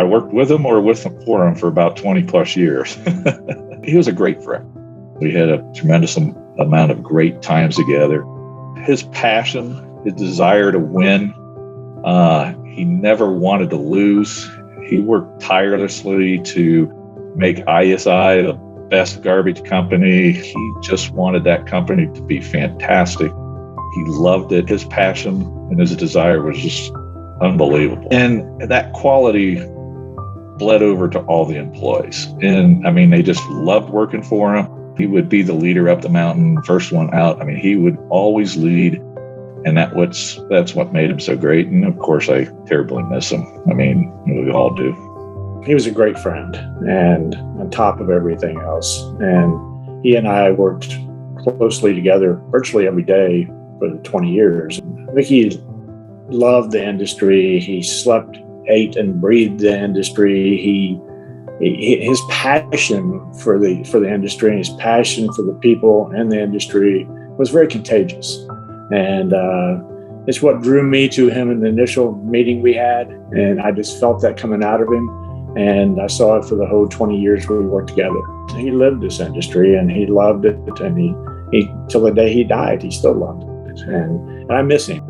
I worked with him or for him for about 20 plus years. He was a great friend. We had a tremendous amount of great times together. His passion, his desire to win, he never wanted to lose. He worked tirelessly to make ISI the best garbage company. He just wanted that company to be fantastic. He loved it. His passion and his desire was just unbelievable. And that quality bled over to all the employees. And I mean, they just loved working for him. He would be the leader up the mountain, first one out. I mean, he would always lead. And that's what made him so great. And of course, I terribly miss him. I mean, we all do. He was a great friend and on top of everything else. And he and I worked closely together virtually every day for 20 years. Mickey loved the industry. He slept, ate, and breathed the industry. His passion for the industry and his passion for the people in the industry was very contagious. And it's what drew me to him in the initial meeting we had. And I just felt that coming out of him. And I saw it for the whole 20 years we worked together. He lived this industry and he loved it. And he till the day he died, he still loved it. And I miss him.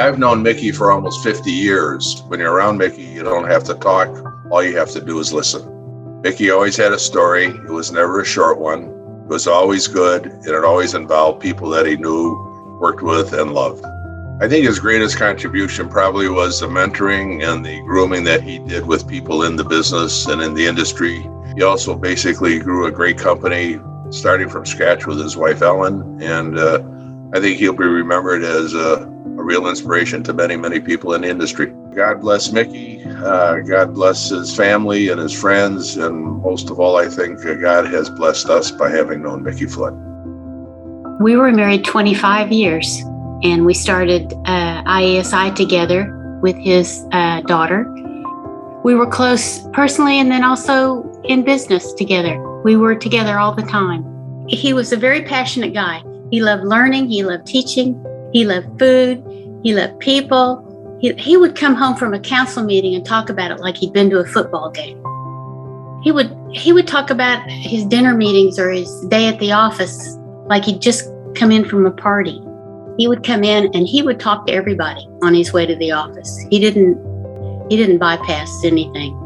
I've known Mickey for almost 50 years. When you're around Mickey, you don't have to talk. All you have to do is listen. Mickey always had a story. It was never a short one. It was always good, and it always involved people that he knew, worked with, and loved. I think his greatest contribution probably was the mentoring and the grooming that he did with people in the business and in the industry. He also basically grew a great company, starting from scratch with his wife, Ellen, and I think he'll be remembered as a real inspiration to many, many people in the industry. God bless Mickey. God bless his family and his friends. And most of all, I think God has blessed us by having known Mickey Flood. We were married 25 years, and we started IASI together with his daughter. We were close personally and then also in business together. We were together all the time. He was a very passionate guy. He loved learning. He loved teaching. He loved food. He loved people. He would come home from a council meeting and talk about it like he'd been to a football game. He would talk about his dinner meetings or his day at the office like he'd just come in from a party. He would come in and he would talk to everybody on his way to the office. He didn't bypass anything.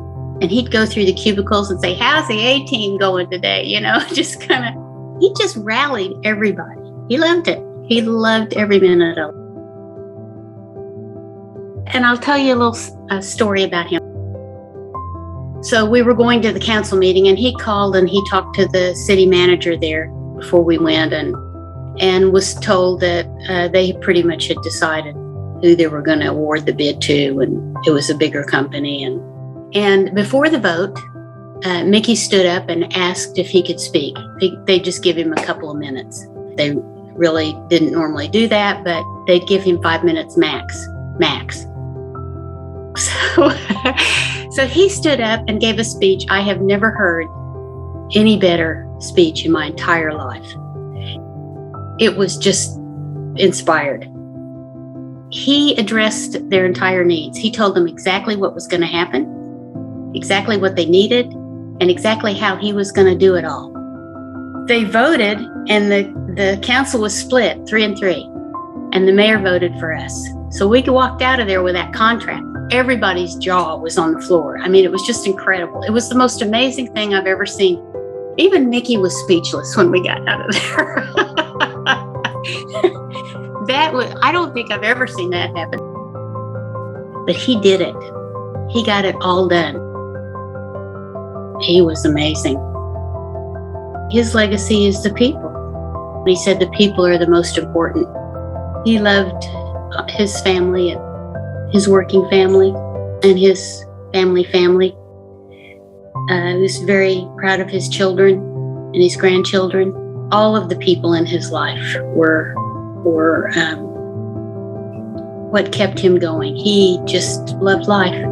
And he'd go through the cubicles and say, "How's the A team going today?" You know, he just rallied everybody. He loved it. He loved every minute of it. And I'll tell you a little story about him. So we were going to the council meeting and he called and he talked to the city manager there before we went and was told that they pretty much had decided who they were going to award the bid to, and it was a bigger company. And before the vote, Mickey stood up and asked if he could speak. They just give him a couple of minutes. They really didn't normally do that, but they'd give him 5 minutes max. So he stood up and gave a speech. I have never heard any better speech in my entire life. It was just inspired. He addressed their entire needs. He told them exactly what was going to happen, exactly what they needed, and exactly how he was going to do it all. They voted, and the council was split 3-3, and the mayor voted for us. So we walked out of there with that contract. Everybody's jaw was on the floor. I mean, it was just incredible. It was the most amazing thing I've ever seen. Even Mickey was speechless when we got out of there. I don't think I've ever seen that happen. But he did it. He got it all done. He was amazing. His legacy is the people. He said the people are the most important. He loved his family and his working family and his family. He was very proud of his children and his grandchildren. All of the people in his life were what kept him going. He just loved life.